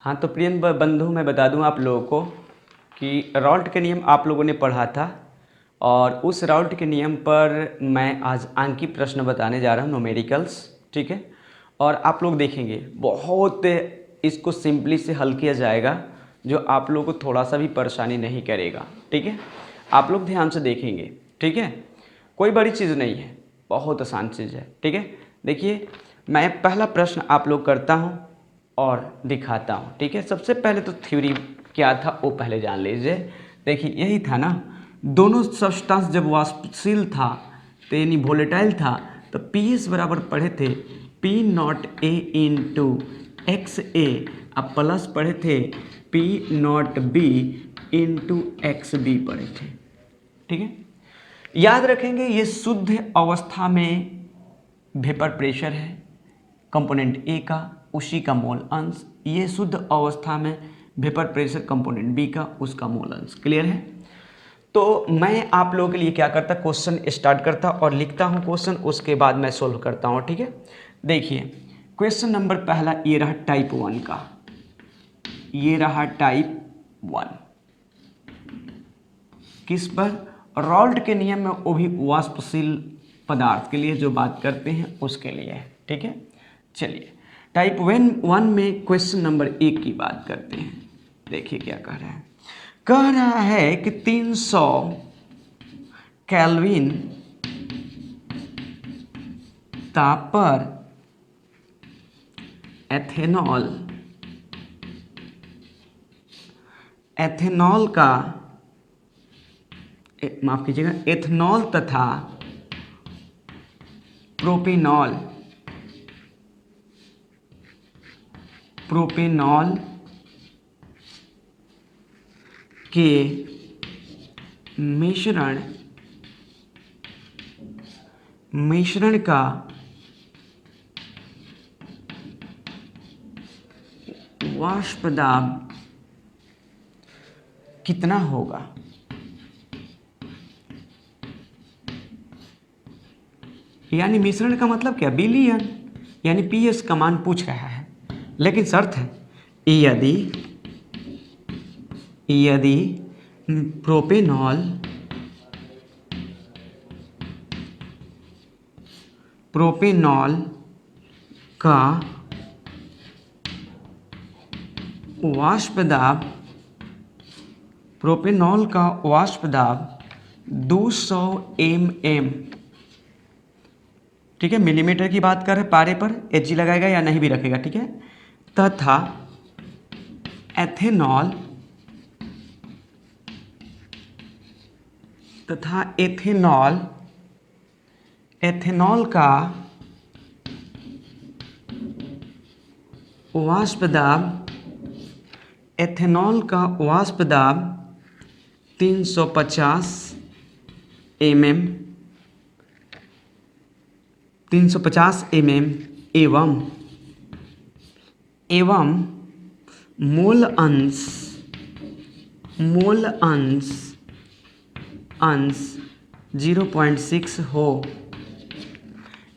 हाँ तो प्रिय बंधु, मैं बता दूं आप लोगों को कि राउल्ट के नियम आप लोगों ने पढ़ा था और उस राउल्ट के नियम पर मैं आज अंकीय प्रश्न बताने जा रहा हूं, न्यूमेरिकल्स। ठीक है, और आप लोग देखेंगे बहुत इसको सिंपली से हल किया जाएगा, जो आप लोगों को थोड़ा सा भी परेशानी नहीं करेगा। ठीक है, आप लोग ध्यान से देखेंगे। ठीक है, कोई बड़ी चीज़ नहीं है, बहुत आसान चीज़ है। ठीक है, देखिए मैं पहला प्रश्न आप लोग करता हूँ और दिखाता हूँ। ठीक है, सबसे पहले तो थ्योरी क्या था वो पहले जान लीजिए। देखिए यही था ना, दोनों सब्सटेंस जब वाष्पशील था तो यानी वोलेटाइल था तो पी एस बराबर पढ़े थे P not A into X A, अब प्लस पढ़े थे P not B into X B पढ़े थे। ठीक है, याद रखेंगे ये शुद्ध अवस्था में वेपर प्रेशर है कंपोनेंट ए का, उसी का मोल अंश। ये शुद्ध अवस्था में वेपर प्रेशर कंपोनेंट बी का, उसका मोल अंश। क्लियर है? तो मैं आप लोगों के लिए क्या करता, क्वेश्चन स्टार्ट करता और लिखता हूँ क्वेश्चन, उसके बाद मैं सोल्व करता हूँ। ठीक है, देखिए क्वेश्चन नंबर पहला ये रहा टाइप 1 का, ये रहा टाइप 1 किस पर, राउल्ट के नियम में, वो भी वाष्पशील पदार्थ के लिए जो बात करते हैं उसके लिए है। ठीक है, चलिए टाइप 1 में क्वेश्चन नंबर 1 की बात करते हैं। देखिए क्या कह रहा है कि 300 केल्विन ताप पर एथेनॉल का, माफ कीजिएगा, एथेनॉल तथा प्रोपेनॉल के मिश्रण का वाष्प दाब कितना होगा। यानी मिश्रण का मतलब क्या, बिलियन, यानी पीएस का मान पूछ रहा है, लेकिन शर्त है यदि प्रोपेनॉल का वाष्प दाब 200 mm, ठीक है, मिलीमीटर की बात कर रहे, पारे पर एच जी लगाएगा या नहीं भी रखेगा। ठीक है, तथा एथेनॉल का वाष्प दाब 350 mm एवं मोल अंश 0.6 हो।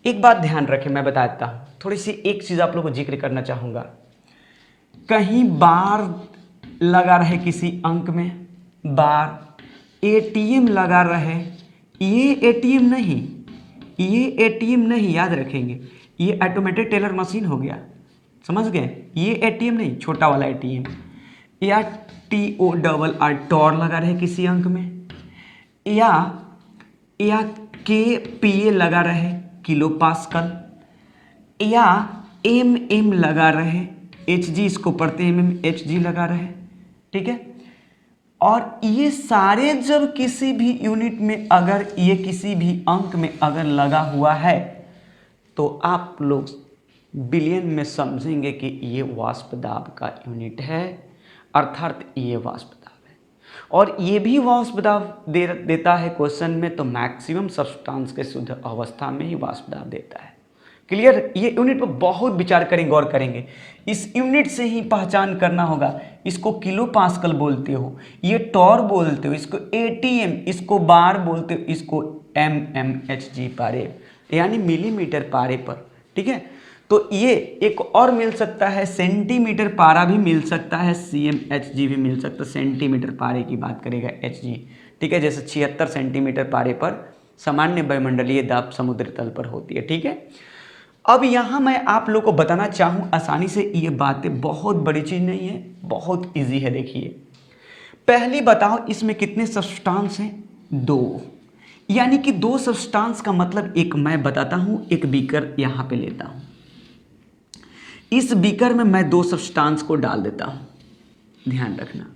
एक बात ध्यान रखें, मैं बताता हूँ, थोड़ी सी एक चीज़ आप लोगों को जिक्र करना चाहूँगा। कहीं बार लगा रहे किसी अंक में, बार एटीएम लगा रहे, ये एटीएम नहीं, याद रखेंगे, ये ऑटोमेटेड टेलर मशीन हो गया, समझ गए, ये एटीएम नहीं, छोटा वाला एटीएम। या TORR टॉर लगा रहे किसी अंक में, या KPA लगा रहे किलो पास्कल, या MM लगा रहे, HG इसको पढ़ते हैं MM, HG लगा रहे। ठीक है, और ये सारे जब किसी भी यूनिट में, अगर ये किसी भी अंक में अगर लगा हुआ है तो आप लोग बिलियन में समझेंगे कि ये वाष्प दाब का यूनिट है, अर्थात ये वाष्प दाब है। और ये भी वाष्प दाब देता है क्वेश्चन में, तो मैक्सिमम सब्सटेंस के शुद्ध अवस्था में ही वाष्प दाब देता है। क्लियर, ये यूनिट पर बहुत विचार करेंगे, गौर करेंगे। इस यूनिट से ही पहचान करना होगा, इसको किलो पास्कल बोलते हो, ये टॉर बोलते हो, इसको एटीएम, इसको बार बोलते हो, इसको MMHG पारे यानी मिलीमीटर पारे पर। ठीक है, तो ये एक और मिल सकता है, सेंटीमीटर पारा भी मिल सकता है, CmHg भी मिल सकता है। सेंटीमीटर पारे की बात करेगा Hg, ठीक है, जैसे 76 सेंटीमीटर पारे पर सामान्य वायुमंडलीय दाब समुद्र तल पर होती है, ठीक है। अब यहाँ मैं आप लोग को बताना चाहूँ आसानी से, ये बातें बहुत बड़ी चीज़ नहीं है, बहुत इजी है। देखिए पहली बताओ, इसमें कितने सब्सटेंस हैं? 2, यानी कि 2 सब्सटेंस का मतलब एक मैं बताता हूँ, एक बीकर यहाँ पे लेता हूँ, इस बीकर में मैं 2 सब्सटेंस को डाल देता हूँ, ध्यान रखना।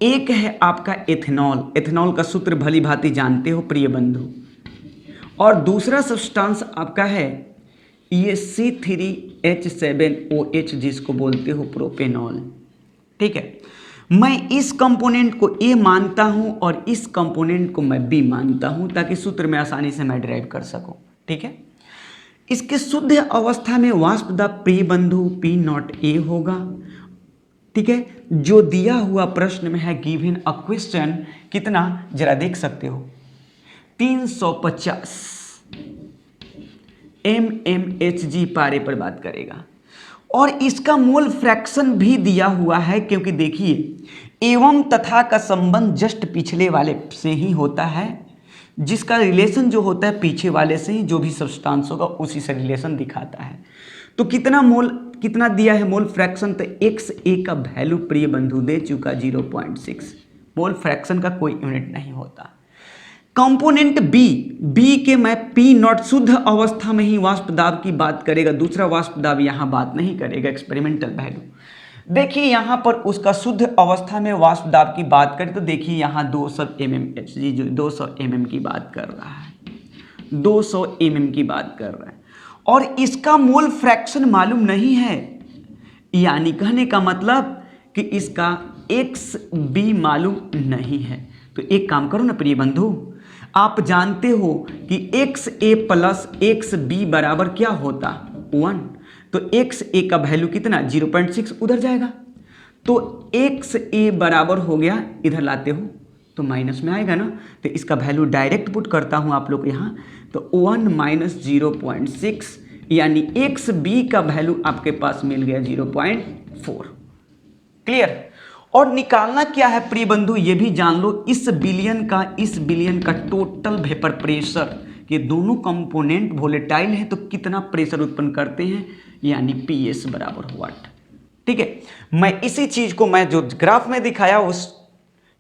एक है आपका एथेनॉल, एथेनॉल का सूत्र भली भांति जानते हो प्रिय बंधु, और दूसरा सब्सटेंस आपका है ये C3H7OH जिसको बोलते हो प्रोपेनॉल, ठीक है। मैं इस कंपोनेंट को A मानता हूं और इस कंपोनेंट को मैं B मानता हूं, ताकि सूत्र में आसानी से मैं ड्राइव कर सकूं, ठीक है। इसके शुद्ध अवस्था में वाष्प दाब प्रिय बंधु P0A होगा, ठीक है, जो दिया हुआ प्रश्न में है, गिवन अ क्वेश्चन, कितना जरा देख सकते हो, 350 mmHg पारे पर बात करेगा। और इसका मोल फ्रैक्शन भी दिया हुआ है, क्योंकि देखिए एवं तथा का संबंध जस्ट पिछले वाले से ही होता है, जिसका रिलेशन जो होता है पीछे वाले से ही, जो भी सब्सटेंस होगा उसी से रिलेशन दिखाता है। तो कितना मोल, कितना दिया है मोल फ्रैक्शन, तो XA का वैल्यू प्रिय बंधु दे चुका 0.6। मोल फ्रैक्शन का कोई यूनिट नहीं होता। कंपोनेंट बी के मैं P0 शुद्ध अवस्था में ही वाष्प दाब की बात करेगा, दूसरा वाष्प दाब यहाँ बात नहीं करेगा, एक्सपेरिमेंटल वैल्यू। देखिए यहाँ पर उसका शुद्ध अवस्था में वाष्प दाब की बात करें तो देखिए यहाँ 200 mmHg, जो 200 mm की बात कर रहा है, 200 mm की बात कर रहा है, और इसका मोल फ्रैक्शन मालूम नहीं है, यानी कहने का मतलब कि इसका XB मालूम नहीं है। तो एक काम करो ना प्रिय बंधु, आप जानते हो कि XA प्लस XB बराबर क्या होता, 1, तो XA का वैल्यू कितना, 0.6 उधर जाएगा, तो XA बराबर हो गया, इधर लाते हो तो माइनस में आएगा ना, तो इसका वैल्यू डायरेक्ट पुट करता हूँ आप लोग यहाँ, तो 1 माइनस 0.6, यानी XB का वैल्यू आपके पास मिल गया 0.4। क्लियर। और निकालना क्या है प्रिय बंधु, ये भी जान लो, इस बिलियन का टोटल वेपर प्रेशर, कि दोनों कंपोनेंट वोलेटाइल है तो कितना प्रेशर उत्पन्न करते हैं, यानी PS बराबर व्हाट, ठीक है। मैं इसी चीज को मैं जो ग्राफ में दिखाया उस,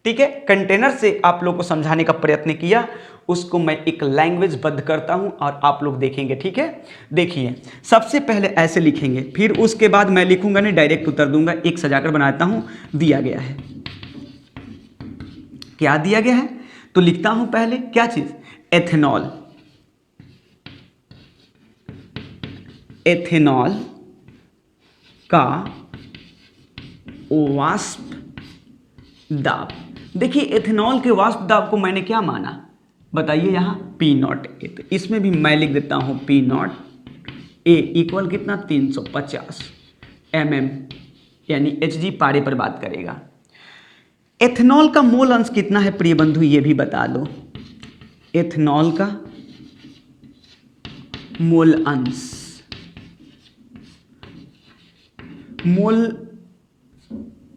ठीक है, कंटेनर से आप लोग को समझाने का प्रयत्न किया, उसको मैं एक लैंग्वेज बद्ध करता हूं और आप लोग देखेंगे, ठीक है। देखिए सबसे पहले ऐसे लिखेंगे, फिर उसके बाद मैं लिखूंगा नहीं, डायरेक्ट उतर दूंगा, एक सजाकर बनाता हूं। दिया गया है, क्या दिया गया है, तो लिखता हूं पहले क्या चीज, एथेनॉल, एथेनॉल का वाष्प दाब। देखिए एथेनॉल के वाष्प दाब को मैंने क्या माना, बताइए, यहाँ P0A, तो इसमें भी मैं लिख देता हूँ P0A इक्वल कितना, 350 mm, यानी Hg पारे पर बात करेगा। एथेनॉल का मोल अंश कितना है प्रिय बंधु, ये भी बता दो, एथेनॉल का मोल अंश, मोल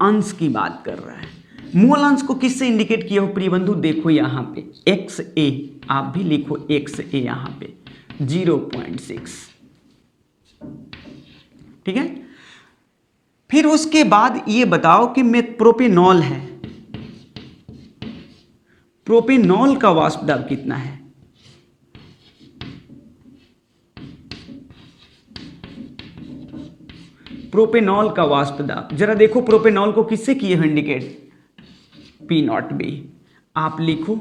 अंश की बात कर रहा है। मोल अंश को किससे इंडिकेट किया हो प्रिय बंधु, देखो यहाँ पे XA, आप भी लिखो XA यहाँ पे 0.6, ठीक है। फिर उसके बाद ये बताओ कि में प्रोपेनॉल है, प्रोपेनॉल का वाष्प दाब कितना है, प्रोपेनॉल का वाष्प दाब जरा देखो, प्रोपेनॉल को किससे किए हो इंडिकेट, P0B, आप लिखो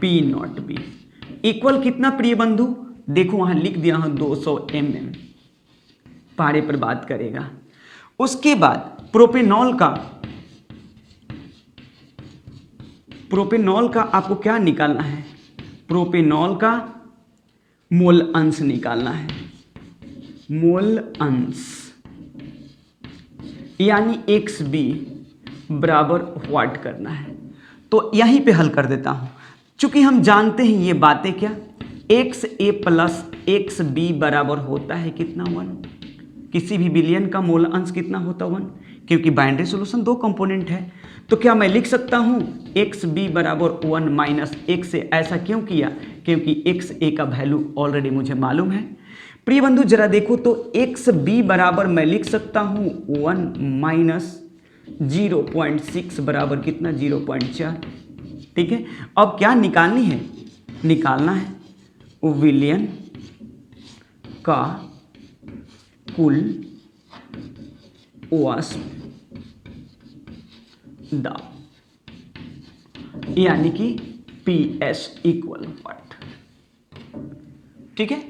P0B इक्वल कितना प्रिय बंधु, देखो वहां लिख दिया हूं 200 mm पारे पर बात करेगा। उसके बाद प्रोपेनॉल का आपको क्या निकालना है, प्रोपेनॉल का मोल अंश निकालना है, मोल अंश, यानी XB बराबर व्हाट करना है। तो यहीं पे हल कर देता हूं, चूंकि हम जानते हैं ये बातें क्या, XA प्लस XB बराबर होता है कितना, 1, किसी भी विलयन का मोल अंश कितना होता है 1, क्योंकि बाइनरी सॉल्यूशन 2 कंपोनेंट है। तो क्या मैं लिख सकता हूँ एक्स बी बराबर 1 माइनस एक्स ए? ऐसा क्यों किया? क्योंकि एक्स ए का वैल्यू ऑलरेडी मुझे मालूम है। प्रिय बंधु जरा देखो तो एक्स बी बराबर मैं लिख सकता हूँ 1 माइनस 0.6 बराबर कितना 0.4। ठीक है, अब क्या निकालनी है? निकालना है विलयन का कुल वाष्प दाब, यानी कि PS इक्वल व्हाट। ठीक है,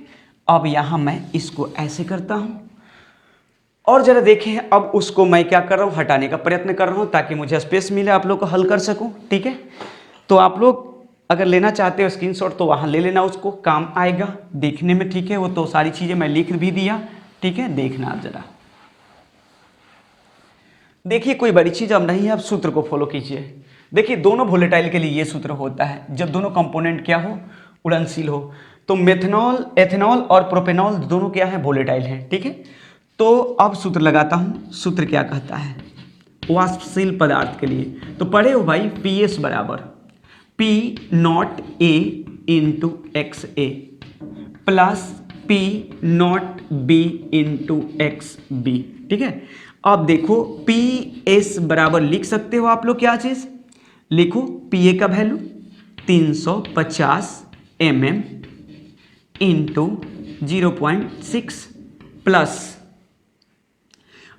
अब यहां मैं इसको ऐसे करता हूं और जरा देखें, अब उसको मैं क्या कर रहा हूं, हटाने का प्रयत्न कर रहा हूं ताकि मुझे स्पेस मिले आप लोग को हल कर सकूं। ठीक है, तो आप लोग अगर लेना चाहते हो स्क्रीनशॉट तो वहां ले लेना, उसको काम आएगा देखने में। ठीक है, वो तो सारी चीजें मैं लिख भी दिया। ठीक है, देखना आप जरा देखिए, कोई बड़ी चीज अब नहीं है, आप सूत्र को फॉलो कीजिए। देखिए, दोनों वोलेटाइल के लिए ये सूत्र होता है, जब दोनों कंपोनेंट क्या हो, उड़नशील हो। तो मेथनॉल, एथेनॉल और प्रोपेनॉल दोनों क्या है, वोलेटाइल हैं। ठीक है, तो अब सूत्र लगाता हूं। सूत्र क्या कहता है वाष्पशील पदार्थ के लिए? तो पढ़े हो भाई, PS बराबर P not A into X A plus P not B into X B. ठीक है, अब देखो PS बराबर लिख सकते हो आप लोग क्या चीज, लिखो PA का वैल्यू 350 mm इंटू 0.6 प्लस,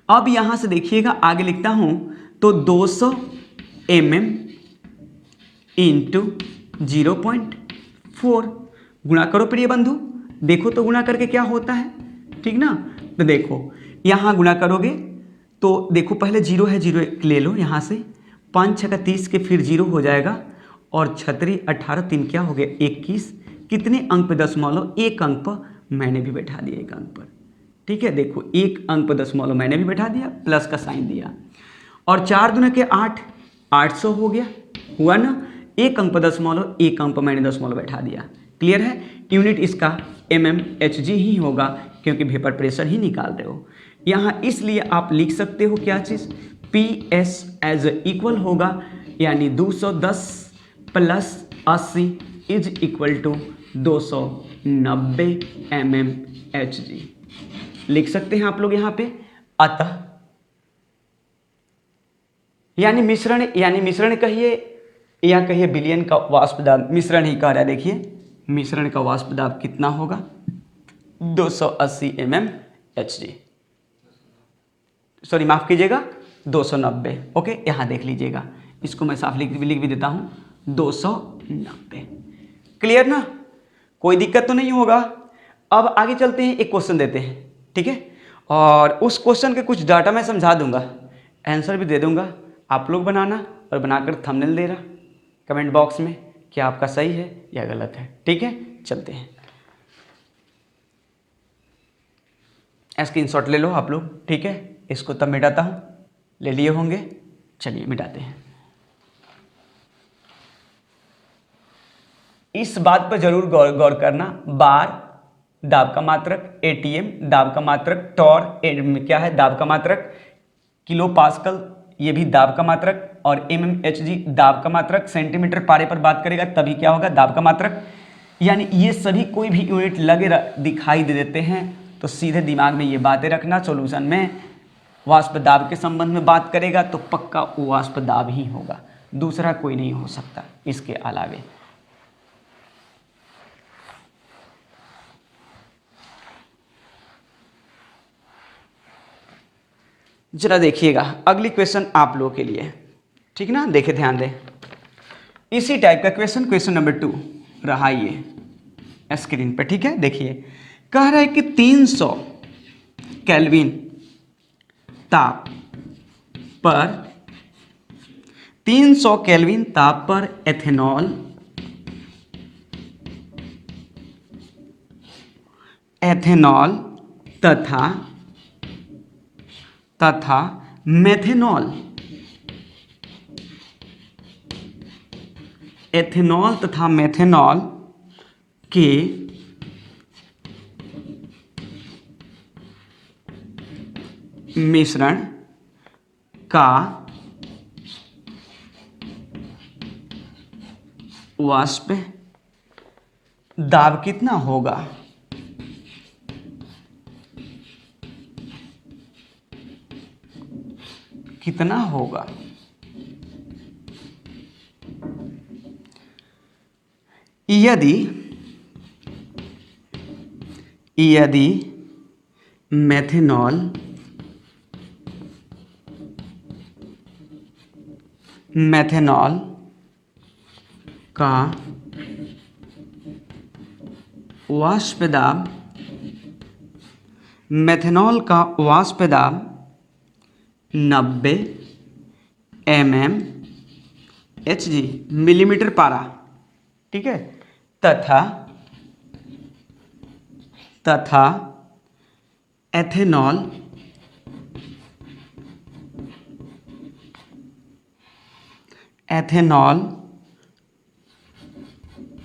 अब यहां से देखिएगा आगे लिखता हूं तो 200 mm इंटू 0.4 गुणा करो प्रिय बंधु, देखो तो गुणा करके क्या होता है। ठीक ना, तो देखो यहां गुणा करोगे तो देखो पहले 0 है, 0 ले लो यहां से, 5 6 का 30 के फिर 0 हो जाएगा और 36 18 3 क्या हो गया 21। कितने अंक पे दशमलव, एक अंक पर मैंने भी बैठा दिया, एक अंक पर। ठीक है, देखो एक अंक पर दशमलव मैंने भी बैठा दिया, प्लस का साइन दिया, और 4 दूना के 8, 800 हो गया, हुआ ना। एक अंक पर दशमलव, एक अंक पर मैंने दशमलव बैठा दिया। क्लियर है, यूनिट इसका mmHg ही होगा क्योंकि वेपर प्रेशर ही निकाल रहे हो यहाँ, इसलिए आप लिख सकते हो क्या चीज, PS एज इक्वल होगा यानी 210 plus 80 is equal to 290 mmHg लिख सकते हैं आप लोग यहाँ पे। अतः यानी मिश्रण कहिए या कहिए विलयन का वाष्प दाब, मिश्रण ही कह रहा है। देखिए मिश्रण का वाष्प दाब कितना होगा 280 mmHg, सॉरी माफ कीजिएगा 290। ओके, यहां देख लीजिएगा, इसको मैं साफ लिख भी देता हूं 290। क्लियर ना, कोई दिक्कत तो नहीं होगा। अब आगे चलते हैं, एक क्वेश्चन देते हैं। ठीक है, और उस क्वेश्चन के कुछ डाटा मैं समझा दूंगा, आंसर भी दे दूंगा, आप लोग बनाना और बनाकर थंबनेल देना कमेंट बॉक्स में कि आपका सही है या गलत है। ठीक है, चलते हैं, स्क्रीनशॉट ले लो आप लोग। ठीक है, इसको तब मिटाता हूं, ले लिए होंगे, चलिए मिटाते हैं। इस बात पर जरूर गौर करना, बार दाब का मात्रक, ATM दाब का मात्रक, टॉर क्या है दाब का मात्रक, किलो पास्कल ये भी दाब का मात्रक, और mmHg दाब का मात्रक, सेंटीमीटर पारे पर बात करेगा तभी क्या होगा दाब का मात्रक। यानी ये सभी कोई भी यूनिट लगे दिखाई दे देते हैं तो सीधे दिमाग में ये बातें रखना, सॉल्यूशन में वाष्प दाब के संबंध में बात करेगा तो पक्का वाष्प दाब ही होगा, दूसरा कोई नहीं हो सकता इसके अलावे। जरा देखिएगा अगली क्वेश्चन आप लोगों के लिए, ठीक ना, देखे ध्यान दें, इसी टाइप का क्वेश्चन, क्वेश्चन नंबर 2 रहा ये स्क्रीन पे। ठीक है, देखिए कह रहा है कि 300 केल्विन ताप पर 300 केल्विन ताप पर एथेनॉल तथा मेथेनॉल, एथेनॉल तथा मेथेनॉल के मिश्रण का वाष्प दाब कितना होगा? कितना होगा? यदि मेथनॉल का वाष्प दाब 90 mmHg मिलीमीटर पारा, ठीक है, तथा एथेनॉल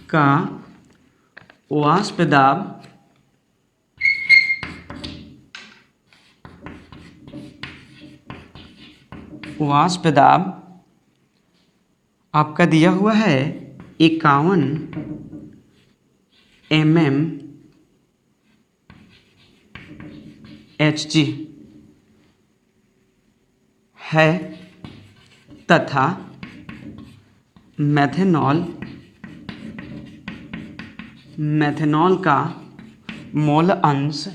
का वाष्प दाब आपका दिया हुआ है 51 mmHg है तथा मेथनॉल का मोल अंश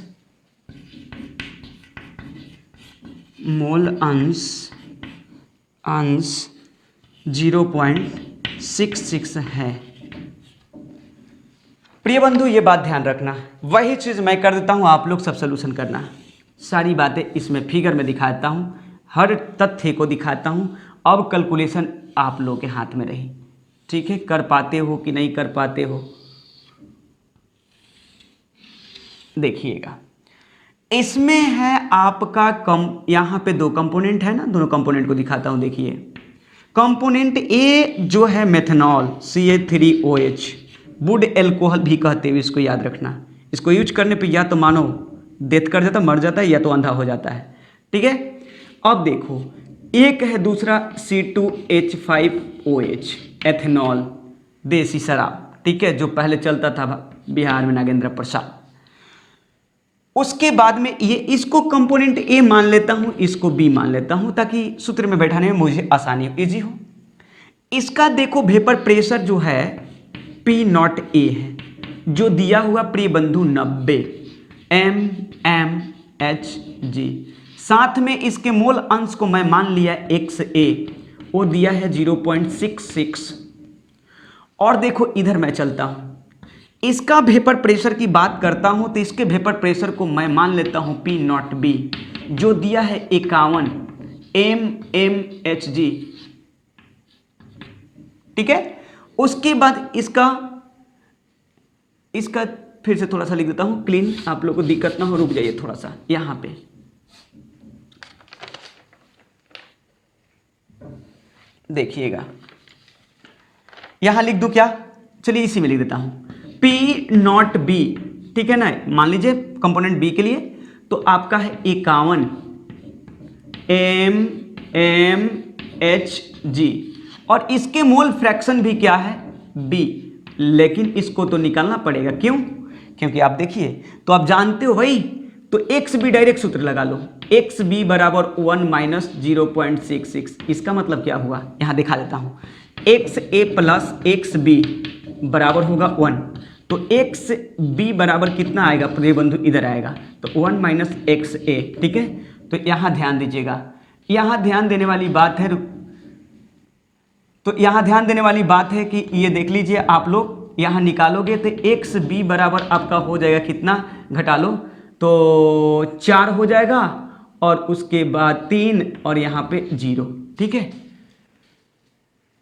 0.66 है। प्रिय बंधु, ये बात ध्यान रखना, वही चीज़ मैं कर देता हूँ, आप लोग सब सलूशन करना। सारी बातें इसमें फिगर में दिखाता हूँ, हर तथ्य को दिखाता हूँ। अब कैलकुलेशन आप लोगों के हाथ में रही, ठीक है, कर पाते हो कि नहीं कर पाते हो। देखिएगा, इसमें है आपका यहाँ पे 2 कंपोनेंट है ना, दोनों कंपोनेंट को दिखाता हूँ। देखिए, कंपोनेंट ए जो है मेथनॉल CH3OH, वुड एल्कोहल भी कहते हैं, इसको याद रखना। इसको यूज करने पे या तो मानो डेथ कर जाता, मर जाता है, या तो अंधा हो जाता है, ठीक है। अब देखो, एक है दूसरा C2H5OH एथेनॉल, देसी शराब, ठीक है, जो पहले चलता था बिहार में नागेंद्र प्रसाद। उसके बाद में ये इसको कंपोनेंट ए मान लेता हूं, इसको बी मान लेता हूं, ताकि सूत्र में बैठाने में मुझे आसानी हो, इजी हो। इसका देखो वेपर प्रेशर जो है P0A है, जो दिया हुआ प्रिय बंधु 90 mmHg। साथ में इसके मोल अंश को मैं मान लिया XA, वो दिया है 0.66। और देखो, इधर मैं चलता हूं, इसका वेपर प्रेशर की बात करता हूं, तो इसके वेपर प्रेशर को मैं मान लेता हूं P0B, जो दिया है 51 mmHg, ठीक है। उसके बाद इसका फिर से थोड़ा सा लिख देता हूं क्लीन, आप लोग को दिक्कत ना हो, रुक जाइए थोड़ा सा यहां पे। देखिएगा, यहां लिख दूं क्या? चलिए इसी में लिख देता हूं P0B, ठीक है ना। मान लीजिए कंपोनेंट बी के लिए तो आपका है 51 mmHg, और इसके मोल फ्रैक्शन भी क्या है? B, लेकिन इसको तो निकालना पड़ेगा, क्यों? क्योंकि आप देखिए, तो आप जानते हो भाई, तो XB डायरेक्ट सूत्र लगा लो, XB बराबर 1 माइनस 0.66। इसका मतलब क्या हुआ, यहां दिखा देता हूं, XA प्लस XB बराबर होगा 1, तो XB बराबर कितना आएगा प्रिय बंधु? इधर आएगा, तो 1 माइनस XA, ठीक है। तो यहां ध्यान दीजिएगा, यहां ध्यान देने वाली बात है, तो यहां ध्यान देने वाली बात है कि ये देख लीजिए, आप लोग यहां निकालोगे तो XB बराबर आपका हो जाएगा कितना, घटा लो तो 4 हो जाएगा, और उसके बाद 3 और यहाँ पे 0, ठीक है।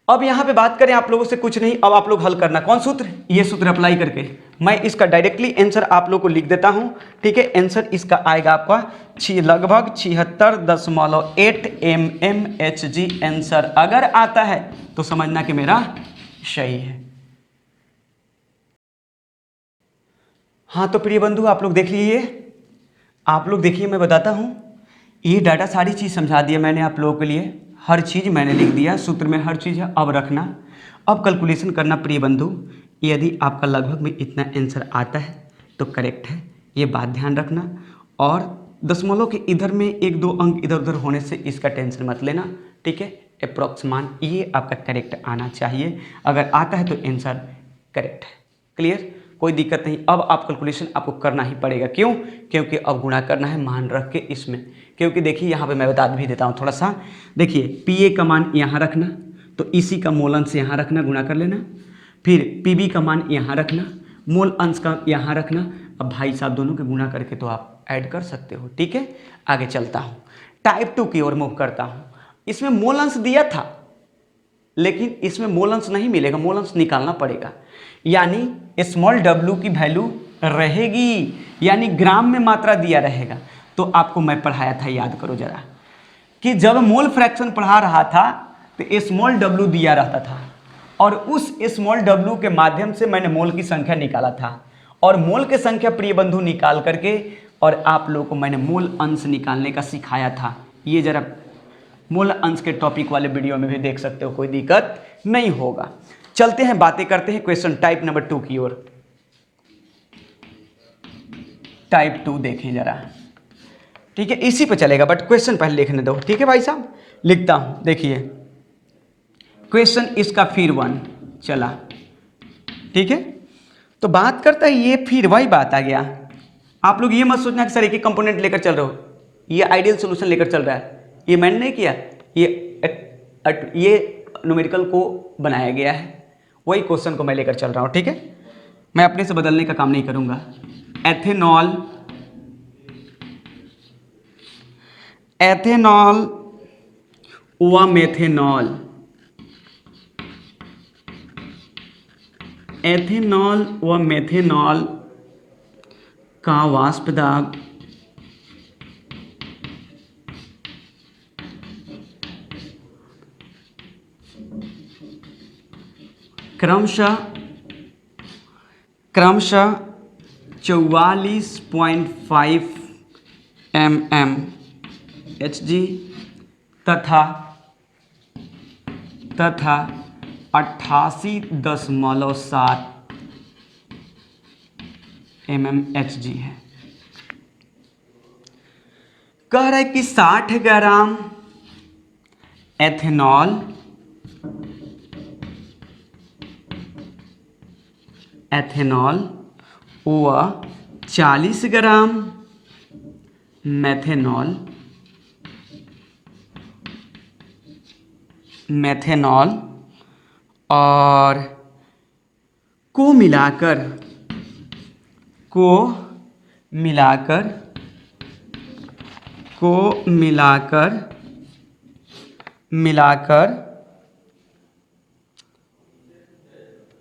अब यहाँ पे बात करें आप लोगों से कुछ नहीं, अब आप लोग हल करना, कौन सूत्र? ये सूत्र अप्लाई करके मैं इसका डायरेक्टली आंसर आप लोग को लिख देता हूँ, ठीक है। आंसर इसका आएगा आपका लगभग 76.8 mmHg। आंसर अगर आता है तो समझना कि मेरा सही है। हाँ तो प्रिय बंधु, आप लोग देख लीजिए, आप लोग देखिए, मैं बताता हूँ, ये डाटा सारी चीज़ समझा दिया मैंने आप लोगों के लिए, हर चीज़ मैंने लिख दिया, सूत्र में हर चीज़ है। अब रखना, अब कैलकुलेशन करना प्रिय बंधु। यदि आपका लगभग में इतना आंसर आता है तो करेक्ट है, ये बात ध्यान रखना। और दशमलव के इधर में 1-2 अंक इधर उधर होने से इसका टेंशन मत लेना, ठीक है। अप्रॉक्स मान ये आपका करेक्ट आना चाहिए, अगर आता है तो आंसर करेक्ट है। क्लियर, कोई दिक्कत नहीं। अब आप कैलकुलेशन आपको करना ही पड़ेगा, क्यों? क्योंकि अब गुणा करना है मान रख के इसमें। क्योंकि देखिए यहाँ पे मैं बता भी देता हूँ थोड़ा सा, देखिए पी का मान यहाँ रखना, तो इसी का मोल अंश यहाँ रखना, गुणा कर लेना। फिर पी का मान यहाँ रखना, मोल अंश का यहाँ रखना। अब भाई साहब दोनों के गुणा करके तो आप ऐड कर सकते हो, ठीक है। आगे चलता हूँ, टाइप 2 की ओर मूव करता हूँ। इसमें मोल अंश दिया था, लेकिन इसमें मोल अंश नहीं मिलेगा, मोल अंश निकालना पड़ेगा। यानी स्मॉल w की वैल्यू रहेगी, यानी ग्राम में मात्रा दिया रहेगा। तो आपको मैं पढ़ाया था, याद करो जरा, कि जब मोल फ्रैक्शन पढ़ा रहा था तो स्मॉल w दिया रहता था, और उस स्मॉल w के माध्यम से मैंने मोल की संख्या निकाला था। और मोल की संख्या प्रिय बंधु निकाल करके और आप लोगों को मैंने मोल अंश निकालने का सिखाया था। ये जरा मोल अंश के टॉपिक वाले वीडियो में भी देख सकते हो, कोई दिक्कत नहीं होगा। चलते हैं, बातें करते हैं क्वेश्चन टाइप नंबर 2 की ओर। टाइप 2 देखें जरा, ठीक है, इसी पे चलेगा, बट क्वेश्चन पहले लिखने दो, ठीक है भाई साहब। लिखता हूं, देखिए क्वेश्चन इसका फिर 1 चला, ठीक है। तो बात करता है, ये फिर वही बात आ गया। आप लोग ये मत सोचना कि सर एक एक कंपोनेंट लेकर चल रहे हो, ये आइडियल सोल्यूशन लेकर चल रहा है, ये मैंने नहीं किया, ये न्यूमेरिकल को बनाया गया है, वही क्वेश्चन को मैं लेकर चल रहा हूँ, ठीक है। मैं अपने से बदलने का काम नहीं करूँगा। एथेनॉल व मेथेनॉल, एथेनॉल व मेथेनॉल का वाष्प दाब क्रमशः 44.5 mmHg तथा 88.7 mmHg है। कह रहा है कि 60 ग्राम एथेनॉल व 40 ग्राम मेथेनॉल और को मिलाकर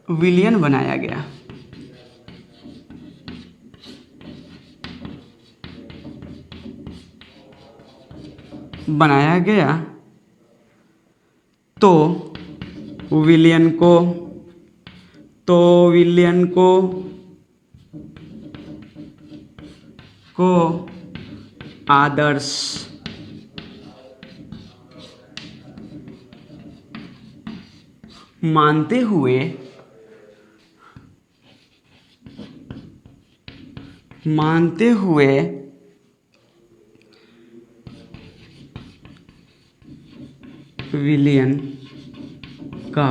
विलयन बनाया गया। तो विलयन को आदर्श मानते हुए विलयन का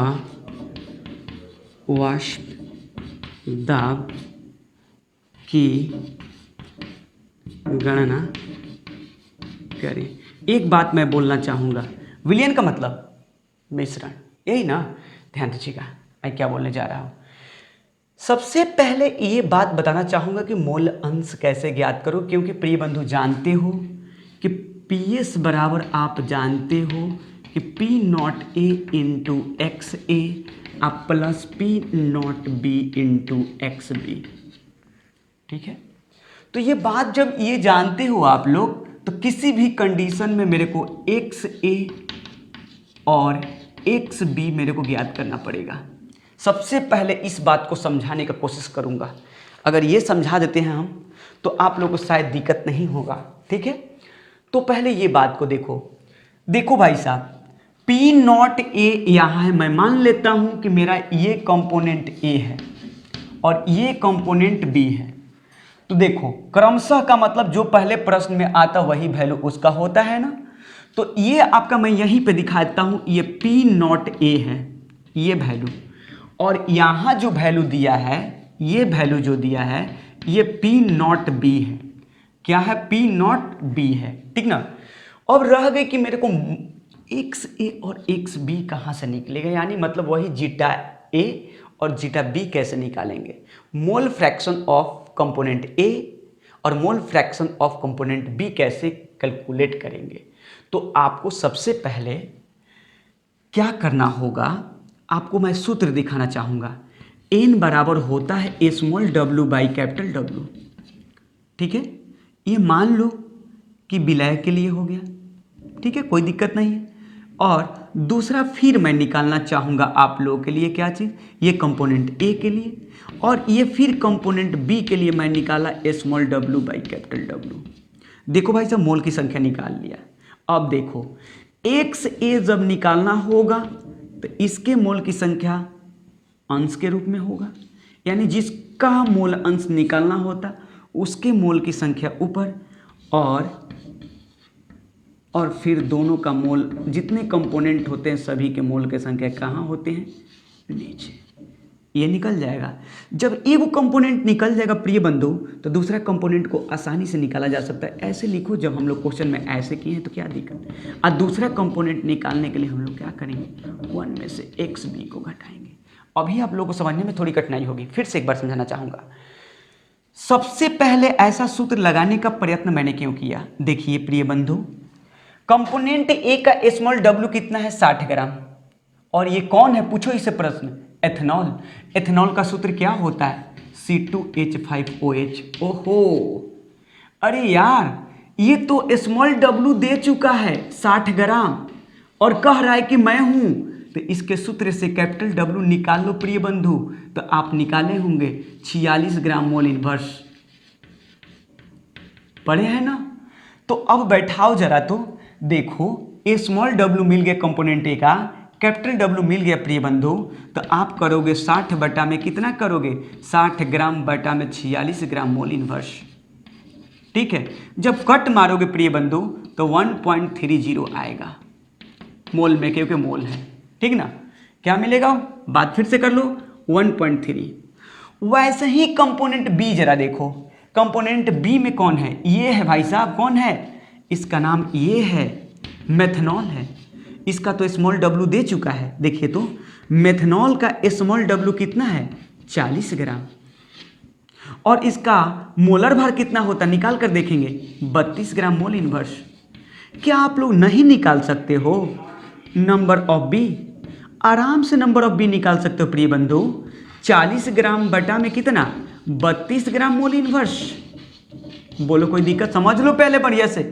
वाष्प दाब की गणना करें। एक बात मैं बोलना चाहूँगा, विलयन का मतलब मिश्रण, यही ना, ध्यान दीजिएगा मैं क्या बोलने जा रहा हूँ। सबसे पहले ये बात बताना चाहूँगा कि मोल अंश कैसे ज्ञात करो, क्योंकि प्रिय बंधु जानते हो कि PS बराबर आप जानते हो कि P0A इंटू XA आप प्लस P0B इंटू XB, ठीक है। तो ये बात जब ये जानते हो आप लोग, तो किसी भी कंडीशन में मेरे को XA और XB मेरे को ज्ञात करना पड़ेगा। सबसे पहले इस बात को समझाने का कोशिश करूंगा। अगर ये समझा देते हैं हम, तो आप लोगों को शायद दिक्कत नहीं होगा, ठीक है। तो पहले ये बात को देखो, देखो भाई साहब, पी नॉट ए यहाँ है, मैं मान लेता हूँ कि मेरा ये कंपोनेंट ए है और ये कंपोनेंट बी है। तो देखो क्रमशः का मतलब जो पहले प्रश्न में आता वही वैल्यू उसका होता है ना। तो ये आपका मैं यहीं पे दिखा देता हूँ, ये पी नॉट ए है ये वैल्यू, और यहाँ जो वैल्यू दिया है, ये वैल्यू जो दिया है ये पी नॉट बी है। क्या है? पी नॉट बी है, ठीक ना। अब रह गई कि मेरे को एक्स ए और एक्स बी कहाँ से निकलेगा, यानी मतलब वही जीटा ए और जीटा बी कैसे निकालेंगे। Mole fraction of component A और mole fraction of component B कैसे कैलकुलेट करेंगे। तो आपको सबसे पहले क्या करना होगा, आपको मैं सूत्र दिखाना चाहूँगा। एन बराबर होता है small W by capital W, ठीक है। ये मान लो कि विलय के लिए हो गया, ठीक है, कोई दिक्कत नहीं है। और दूसरा फिर मैं निकालना चाहूँगा आप लोगों के लिए क्या चीज़, ये कंपोनेंट ए के लिए, और ये फिर कंपोनेंट बी के लिए मैं निकाला small W by capital W. देखो भाई साहब मोल की संख्या निकाल लिया। अब देखो एक्स ए जब निकालना होगा तो इसके मोल की संख्या अंश के रूप में होगा, यानी जिसका मोल अंश निकालना होता उसके मोल की संख्या ऊपर, और फिर दोनों का मोल, जितने कंपोनेंट होते हैं सभी के मोल के संख्या कहाँ होते हैं, नीचे। ये निकल जाएगा। जब एक कंपोनेंट निकल जाएगा प्रिय बंधु, तो दूसरा कंपोनेंट को आसानी से निकाला जा सकता है। ऐसे लिखो, जब हम लोग क्वेश्चन में ऐसे किए हैं तो क्या दिक्कत। और दूसरा कंपोनेंट निकालने के लिए हम लोग क्या करेंगे, 1 में से एक्स बी को घटाएंगे। अभी आप लोगों को समझने में थोड़ी कठिनाई होगी, फिर से एक बार समझाना चाहूँगा। सबसे पहले ऐसा सूत्र लगाने का प्रयत्न मैंने क्यों किया, देखिए प्रिय बंधु, कंपोनेंट ए का स्मॉल डब्ल्यू कितना है, 60 ग्राम, और ये कौन है, पूछो इससे प्रश्न, एथेनॉल। एथेनॉल का सूत्र क्या होता है, C2H5OH। ओहो, अरे यार ये तो स्मॉल डब्ल्यू दे चुका है 60 ग्राम और कह रहा है कि मैं हूं, तो इसके सूत्र से कैपिटल डब्ल्यू निकाल लो प्रिय बंधु। तो आप निकाले होंगे 46 ग्राम मोल इनवर्स, पढ़े हैं ना। तो अब बैठाओ जरा, तो देखो ए स्मॉल डब्ल्यू मिल गया कंपोनेंट ए का, कैपिटल डब्ल्यू मिल गया प्रिय बंधु। तो आप करोगे 60 बटा में कितना करोगे, 60 ग्राम बटा में 46 ग्राम मोल इनवर्स, ठीक है। जब कट मारोगे प्रिय बंधु तो 1.30 आएगा मोल में, क्योंकि मोल है, ठीक ना। क्या मिलेगा, बात फिर से कर लो, 1.3। वैसे ही कंपोनेंट बी जरा देखो, कंपोनेंट बी में कौन है, ये है भाई साहब, कौन है, इसका नाम ये है, मेथनॉल है। इसका तो स्मॉल डब्ल्यू दे चुका है, देखिए तो मेथनॉल का स्मॉल डब्ल्यू कितना है, 40 ग्राम, और इसका मोलर भार कितना होता निकाल कर देखेंगे, 32 ग्राम मोल इनवर्स। क्या आप लोग नहीं निकाल सकते हो नंबर ऑफ बी, आराम से नंबर ऑफ बी निकाल सकते हो प्रिय बंधु। 40 ग्राम बटा में कितना, 32 ग्राम मोल इनवर्स। बोलो कोई दिक्कत, समझ लो पहले बढ़िया से,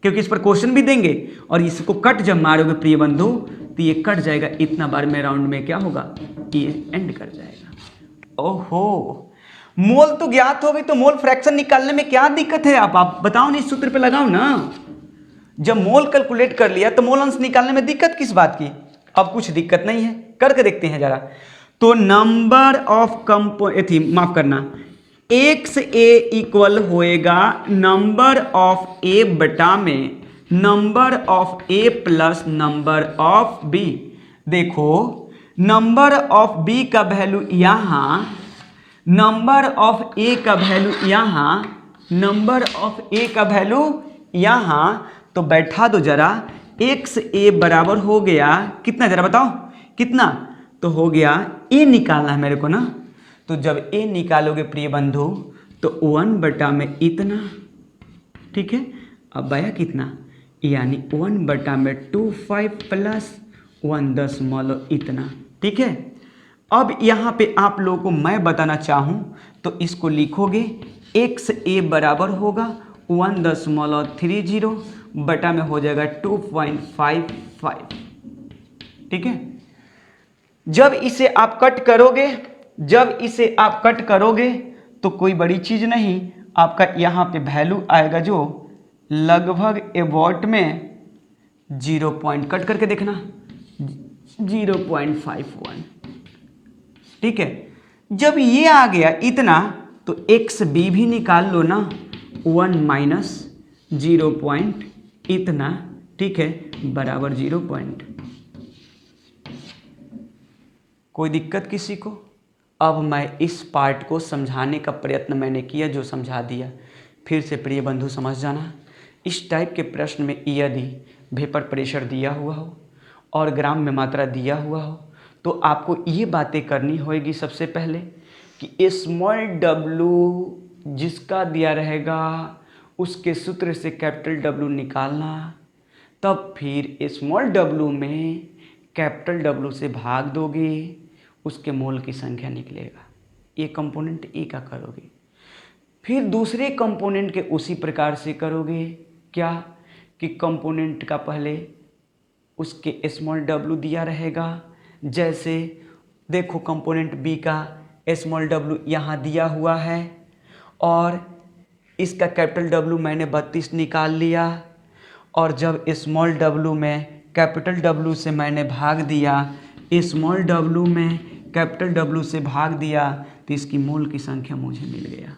क्योंकि इस पर क्वेश्चन भी देंगे। और इसको कट जब मारोगे प्रिय बंधु तो ये कट जाएगा, इतना बार में राउंड में क्या होगा, ये एंड कर जाएगा। ओहो, मोल तो ज्ञात हो गई, तो मोल फ्रैक्शन निकालने में क्या दिक्कत है, आप बताओ ना, इस सूत्र पे लगाओ ना। जब मोल कैलकुलेट कर लिया तो मोल अंश निकालने में दिक्कत किस बात की, अब कुछ दिक्कत नहीं है, करके देखते हैं जरा। तो नंबर ऑफ माफ करना, एक्स ए इक्वल होएगा नंबर ऑफ ए बटा में number of A plus number of B. देखो नंबर ऑफ बी का वैल्यू यहाँ, नंबर ऑफ ए का वैल्यू यहाँ, नंबर ऑफ ए का वैल्यू यहाँ, तो बैठा दो जरा। एक्स ए बराबर हो गया कितना, जरा बताओ कितना, तो हो गया ए निकालना है मेरे को ना। तो जब ए निकालोगे प्रिय बंधु तो 1 बटा में इतना, ठीक है। अब आया कितना, यानी 1 बटा में 25 प्लस 1 इतना, ठीक है। अब यहाँ पे आप लोगों को मैं बताना चाहूँ तो इसको लिखोगे, एक्स ए बराबर होगा 1.30 बटा में हो जाएगा 2.55, ठीक है। जब इसे आप कट करोगे, जब इसे आप कट करोगे तो कोई बड़ी चीज़ नहीं, आपका यहाँ पे वैल्यू आएगा जो लगभग एबॉट में 0 पॉइंट कट करके देखना 0.51। ठीक है, जब ये आ गया इतना तो एक्स बी भी निकाल लो ना, 1 माइनस 0 पॉइंट इतना, ठीक है, बराबर 0 पॉइंट। कोई दिक्कत किसी को? अब मैं इस पार्ट को समझाने का प्रयत्न मैंने किया, जो समझा दिया। फिर से प्रिय बंधु समझ जाना, इस टाइप के प्रश्न में यदि वेपर प्रेशर दिया हुआ हो और ग्राम में मात्रा दिया हुआ हो तो आपको ये बातें करनी होगी सबसे पहले कि स्मॉल डब्लू जिसका दिया रहेगा उसके सूत्र से कैपिटल डब्लू निकालना, तब फिर स्मॉल डब्लू में कैपिटल डब्लू से भाग दोगे, उसके मोल की संख्या निकलेगा। ये कंपोनेंट ए का करोगे। फिर दूसरे कंपोनेंट के उसी प्रकार से करोगे, क्या कि कंपोनेंट का पहले उसके स्मॉल डब्लू दिया रहेगा। जैसे देखो कंपोनेंट बी का स्मॉल डब्लू यहाँ दिया हुआ है और इसका कैपिटल डब्लू मैंने 32 निकाल लिया, और जब स्मॉल डब्लू में कैपिटल डब्लू से मैंने भाग दिया, स्मॉल डब्लू में कैपिटल डब्लू से भाग दिया, तो इसकी मोल की संख्या मुझे मिल गया।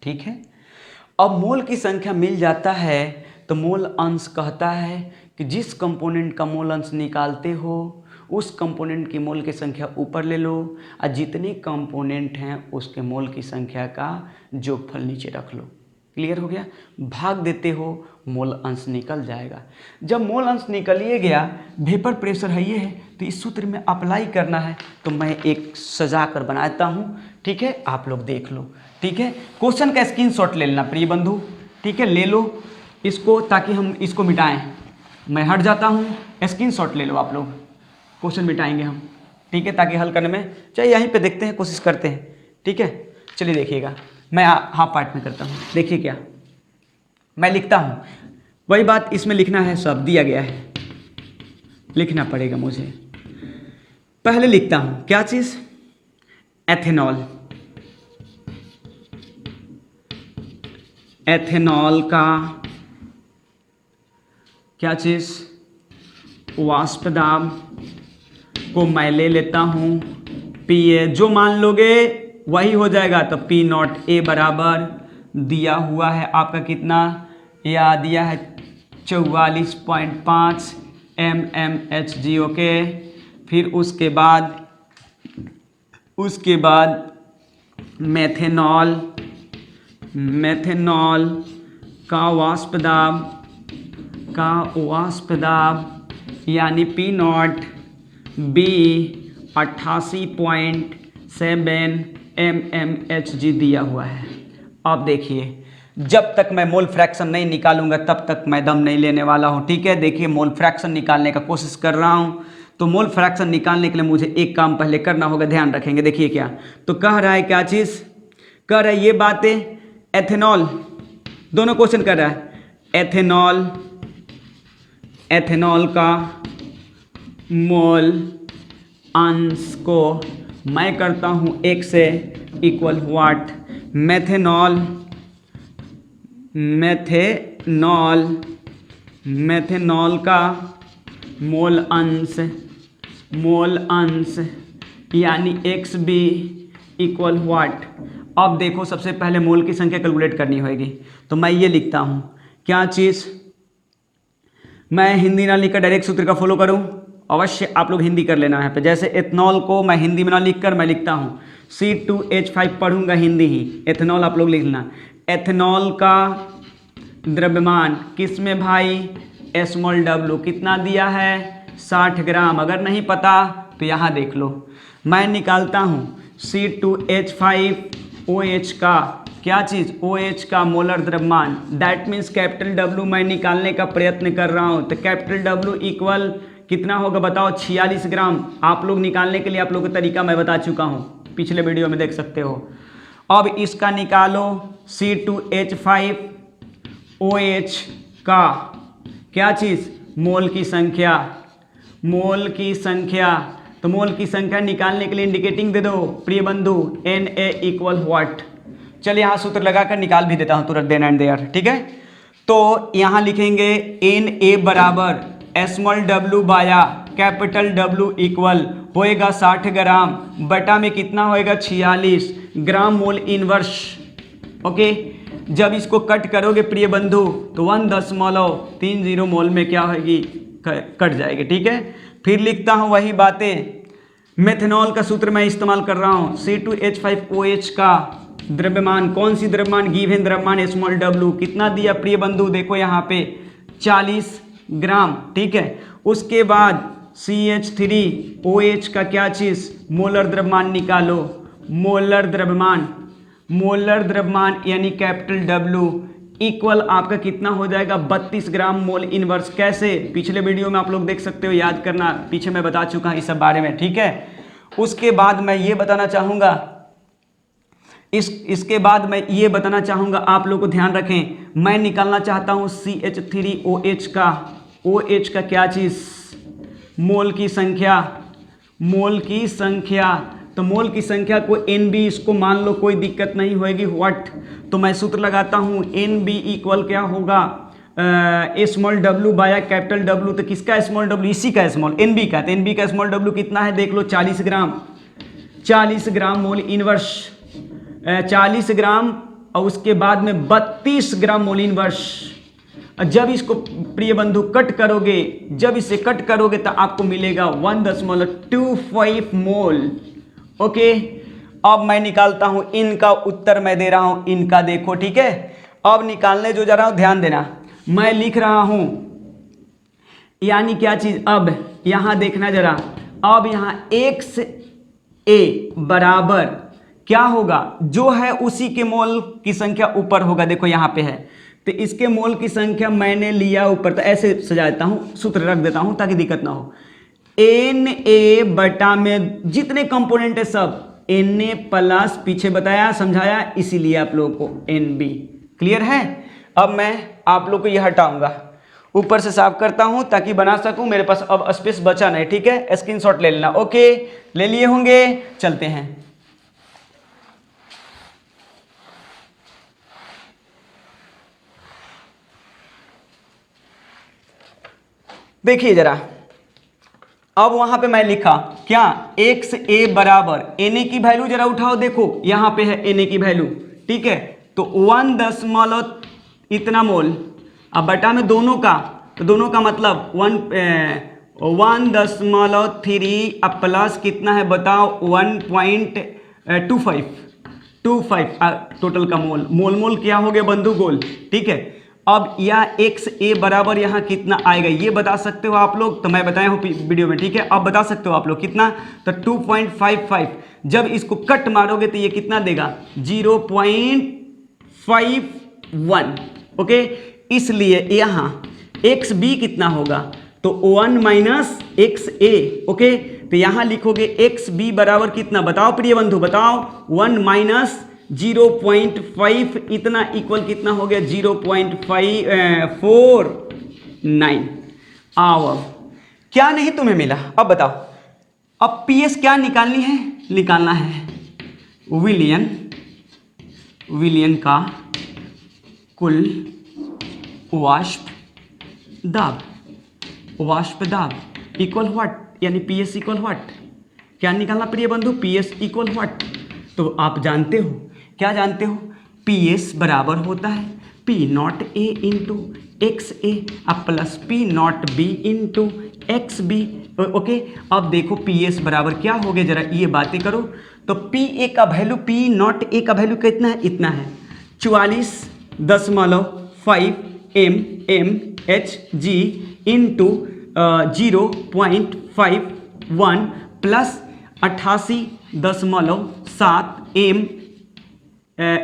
ठीक है, अब मोल की संख्या मिल जाता है तो मोल अंश कहता है कि जिस कंपोनेंट का मोल अंश निकालते हो उस कंपोनेंट की मोल की संख्या ऊपर ले लो और जितने कंपोनेंट हैं उसके मोल की संख्या का जोगफल नीचे रख लो। क्लियर हो गया? भाग देते हो, मोल अंश निकल जाएगा। जब मोल अंश निकल ही गया, वेपर प्रेशर है ये है, तो इस सूत्र में अप्लाई करना है। तो मैं एक सजा कर बनाता हूँ, ठीक है, आप लोग देख लो। ठीक है, क्वेश्चन का स्क्रीनशॉट ले लेना प्रिय बंधु, ठीक है, ले लो इसको ताकि हम इसको मिटाएं। मैं हट जाता हूँ, स्क्रीनशॉट ले लो आप लोग, क्वेश्चन मिटाएंगे हम, ठीक है, ताकि हल करने में चाहिए। यहीं पे देखते हैं, कोशिश करते हैं। ठीक है, चलिए देखिएगा, मैं हाफ पार्ट में करता हूँ। देखिए क्या मैं लिखता हूँ, वही बात इसमें लिखना है, सब दिया गया है, लिखना पड़ेगा मुझे। पहले लिखता हूँ क्या चीज़, एथेनॉल। एथेनॉल का क्या चीज़, वाष्प दाब को मैं ले लेता हूँ पी ए। जो मान लोगे वही हो जाएगा। तो पी नॉट ए बराबर दिया हुआ है आपका कितना, या दिया है 44.5 mmHg। ओके, फिर उसके बाद मेथेनॉल का वाष्प दाब यानी पी नॉट बी 88.7 mmHg दिया हुआ है। अब देखिए, जब तक मैं मोल फ्रैक्शन नहीं निकालूंगा तब तक मैं दम नहीं लेने वाला हूं। ठीक है, देखिए मोल फ्रैक्शन निकालने का कोशिश कर रहा हूं। तो मोल फ्रैक्शन निकालने के लिए मुझे एक काम पहले करना होगा, ध्यान रखेंगे। देखिए क्या तो कह रहा है, क्या चीज़ कह रहा है, ये बातें एथेनॉल, दोनों क्वेश्चन कर रहा है। एथेनॉल का मोल अंश को मैं करता हूँ 1 से इक्वल व्हाट, मेथेनॉल का मोल अंश यानी XB इक्वल व्हाट। अब देखो, सबसे पहले मोल की संख्या कैलकुलेट करनी होगी। तो मैं ये लिखता हूँ क्या चीज़, मैं हिंदी ना लिखकर डायरेक्ट सूत्र का फॉलो करूँ, अवश्य आप लोग हिंदी कर लेना है। जैसे एथनॉल को मैं हिंदी में ना लिखकर मैं लिखता हूँ C2H5, पढ़ूंगा हिंदी ही, एथनॉल आप लोग लिखना। एथनॉल का द्रव्यमान किस में भाई, स्मॉल डब्लू कितना दिया है 60 ग्राम। अगर नहीं पता तो यहाँ देख लो, मैं निकालता हूँ C2H5OH का क्या चीज़, OH का मोलर द्रव्यमान, दैट मीन्स कैपिटल डब्लू मैं निकालने का प्रयत्न कर रहा हूँ। तो कैपिटल डब्लू इक्वल कितना होगा बताओ, 46 ग्राम। आप लोग निकालने के लिए आप लोग का तरीका मैं बता चुका हूँ, पिछले वीडियो में देख सकते हो। अब इसका निकालो C2H5OH का क्या चीज़, मोल की संख्या। तो मोल की संख्या निकालने के लिए इंडिकेटिंग दे दो प्रिय बंधु, Na इक्वल व्हाट, चलिए यहाँ सूत्र लगाकर निकाल भी देता हूँ तुरंत देन एंड देयर, ठीक है। तो यहाँ लिखेंगे Na बराबर स्मॉल w बाया कैपिटल W इक्वल होएगा 60 ग्राम बटा में कितना होएगा 46 ग्राम मोल इनवर्स। ओके, जब इसको कट करोगे प्रिय बंधु तो 1.30 मोल में क्या होगी, कट जाएगी, ठीक है। फिर लिखता हूँ वही बातें, मेथनॉल का सूत्र मैं इस्तेमाल कर रहा हूँ, C2H5OH का द्रव्यमान, कौन सी द्रव्यमान, गिवन द्रव्यमान स्मॉल w कितना दिया प्रिय बंधु, देखो यहाँ पे 40 ग्राम, ठीक है। उसके बाद CH3OH का क्या चीज़, मोलर द्रव्यमान निकालो, मोलर द्रव्यमान यानी कैपिटल W इक्वल आपका कितना हो जाएगा 32 ग्राम मोल इनवर्स। कैसे, पिछले वीडियो में आप लोग देख सकते हो, याद करना, पीछे मैं बता चुका हूँ इस सब बारे में, ठीक है। उसके बाद मैं ये बताना चाहूँगा, इसके बाद मैं ये बताना चाहूँगा, आप लोग को ध्यान रखें, मैं निकालना चाहता हूँ CH3OH का, OH का क्या चीज़, मोल की संख्या, तो मोल की संख्या को NB इसको मान लो, कोई दिक्कत नहीं होएगी। व्हाट, तो मैं सूत्र लगाता हूँ NB इक्वल क्या होगा, स्मॉल w बाया कैपिटल W। तो किसका स्मॉल w, इसी का स्मॉल, NB का, तो NB का स्मॉल w कितना है देख लो 40 ग्राम मोल इनवर्स, 40 ग्राम, और उसके बाद में 32 ग्राम मोल इनवर्स। जब इसको प्रिय बंधु कट करोगे, जब इसे कट करोगे तो आपको मिलेगा 1.25 मोल। ओके, अब मैं निकालता हूं इनका उत्तर, मैं दे रहा हूं इनका, देखो ठीक है। अब निकालने जो जा रहा हूं ध्यान देना, मैं लिख रहा हूं यानी क्या चीज, अब यहां देखना जरा, अब यहां XA बराबर क्या होगा, जो है उसी के मोल की संख्या ऊपर होगा, देखो यहां पे है, तो इसके मोल की संख्या मैंने लिया ऊपर, तो ऐसे सजा देता हूं, सूत्र रख देता हूं ताकि दिक्कत ना हो। Na बटा में जितने कंपोनेंट है सब Na प्लस, पीछे बताया समझाया, इसीलिए आप लोगों को NB, क्लियर है। अब मैं आप लोग को यह हटाऊंगा, ऊपर से साफ करता हूं ताकि बना सकूं, मेरे पास अब स्पेस बचा नहीं, ठीक है। स्क्रीनशॉट ले लेना, ओके, ले लिए होंगे, चलते हैं। देखिए जरा, अब वहां पे मैं लिखा क्या, XA बराबर Na की वैल्यू जरा उठाओ, देखो यहां पे है Na की वैल्यू, ठीक है। तो 1 इतना मोल, अब बटा में दोनों का, तो दोनों का मतलब 1.3 अब प्लस कितना है बताओ, 1.25 टोटल का मोल क्या हो गया बंधु, गोल, ठीक है। अब यह XA बराबर यहाँ कितना आएगा ये बता सकते हो आप लोग, तो मैं बताया हूँ वीडियो में, ठीक है। अब बता सकते हो आप लोग कितना, तो 2.55, जब इसको कट मारोगे तो ये कितना देगा 0.51, ओके। इसलिए यहाँ XB कितना होगा, तो 1 माइनस XA, ओके। तो यहाँ लिखोगे XB बराबर कितना, बताओ प्रिय बंधु बताओ, 1 माइनस 0.5 इतना इक्वल कितना हो गया 0.549। आओ, क्या नहीं तुम्हें मिला, अब बताओ। अब PS क्या निकालनी है, निकालना है विलियन का कुल वाष्प दाब इक्वल व्हाट, यानी PS इक्वल व्हाट, क्या निकालना प्रिय बंधु, PS इक्वल व्हाट। तो आप जानते हो, क्या जानते हो, PS बराबर होता है P0A into XA plus P0B into XB, okay. अब देखो PS बराबर क्या हो गया, जरा ये बातें करो। तो PA का वैल्यू, P0A का वैल्यू कितना है, इतना है 44.5 mmHg इंटू 0.51 प्लस 88.7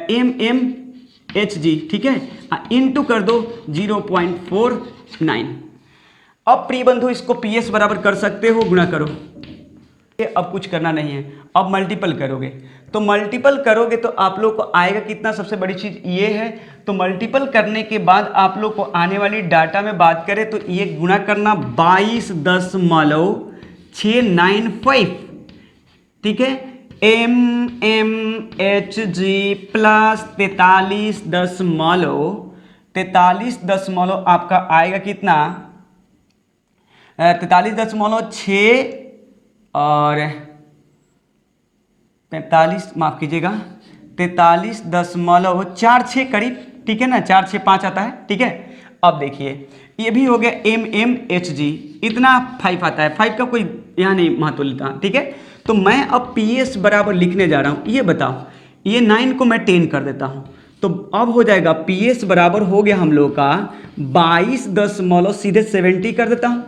mmHg, ठीक है, इंटू कर दो 0.49। अब प्रिय बंधु इसको PS बराबर कर सकते हो, गुणा करो, अब कुछ करना नहीं है, अब मल्टीपल करोगे, तो मल्टीपल करोगे तो आप लोग को आएगा कितना, सबसे बड़ी चीज़ ये है। तो मल्टीपल करने के बाद आप लोग को आने वाली डाटा में बात करें तो ये गुणा करना 22.695, ठीक है। mmHg प्लस 43 दशमलव आपका आएगा कितना, 43.6 और 45, माफ कीजिएगा 43.46 करीब, ठीक है ना, 465 आता है, ठीक है। अब देखिए ये भी हो गया mmHg, इतना 5 आता है, 5 का कोई यहाँ नहीं महत्व लेता, ठीक है। तो मैं अब PS बराबर लिखने जा रहा हूँ, ये बताओ, ये 9 को मैं 10 कर देता हूँ, तो अब हो जाएगा PS बराबर हो गया हम लोग का 22 दशमलव सीधे 70 कर देता हूँ,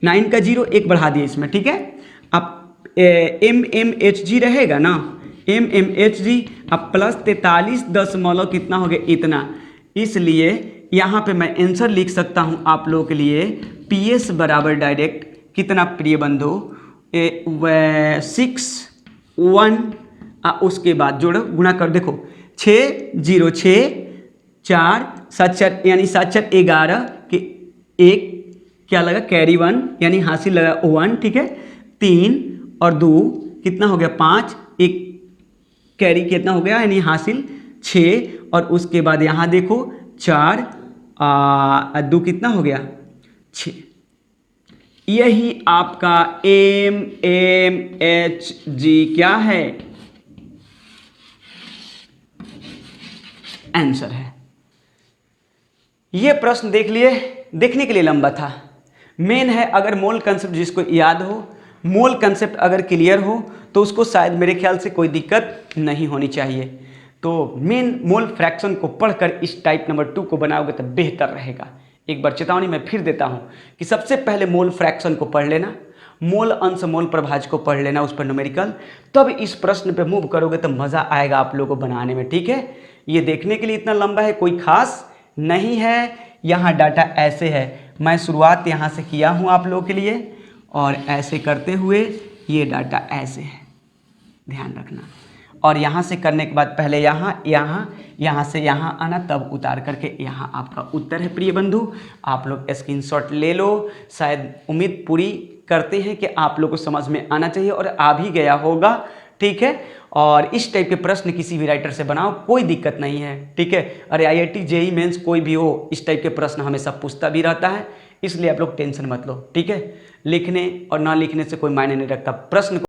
9 का 0 1 बढ़ा दिया इसमें, ठीक है। अब mmHg रहेगा ना, mmHg अब प्लस 43 दशमलव कितना हो गया, इतना, इसलिए यहाँ पे मैं आंसर लिख सकता हूँ आप लोगों के लिए PS बराबर डायरेक्ट कितना प्रिय बंधु, 6 1 उसके बाद जोड़ो गुणा कर, देखो 6 0 6 4 7 4 यानी 7 4 11 के 1 क्या लगा कैरी 1 यानी हासिल लगा 1, ठीक है। 3 और 2 कितना हो गया 5, एक कैरी कितना हो गया यानी हासिल 6, और उसके बाद यहाँ देखो 4 2 कितना हो गया 6। यही आपका mmHg क्या है, आंसर है। ये प्रश्न देख लिए, देखने के लिए लंबा था, मेन है अगर मोल कंसेप्ट जिसको याद हो, मोल कंसेप्ट अगर क्लियर हो तो उसको शायद मेरे ख्याल से कोई दिक्कत नहीं होनी चाहिए। तो मेन मोल फ्रैक्शन को पढ़कर इस टाइप नंबर 2 को बनाओगे तो बेहतर रहेगा। एक बार चेतावनी मैं फिर देता हूँ कि सबसे पहले मोल फ्रैक्शन को पढ़ लेना, मोल अंश मोल प्रभाज्य को पढ़ लेना, उस पर न्यूमेरिकल, तब इस प्रश्न पे मूव करोगे तो मज़ा आएगा आप लोगों को बनाने में, ठीक है। ये देखने के लिए इतना लंबा है, कोई खास नहीं है। यहाँ डाटा ऐसे है, मैं शुरुआत यहाँ से किया हूँ आप लोगों के लिए, और ऐसे करते हुए ये डाटा ऐसे है, ध्यान रखना। और यहाँ से करने के बाद पहले यहाँ से यहाँ आना, तब उतार करके यहाँ आपका उत्तर है प्रिय बंधु। आप लोग स्क्रीनशॉट ले लो, शायद उम्मीद पूरी करते हैं कि आप लोग को समझ में आना चाहिए और आ भी गया होगा, ठीक है। और इस टाइप के प्रश्न किसी भी राइटर से बनाओ, कोई दिक्कत नहीं है, ठीक है। अरे IIT JEE मेंस कोई भी हो, इस टाइप के प्रश्न हमेशा पूछता भी रहता है, इसलिए आप लोग टेंशन मत लो, ठीक है। लिखने और ना लिखने से कोई मायने नहीं रखता, प्रश्न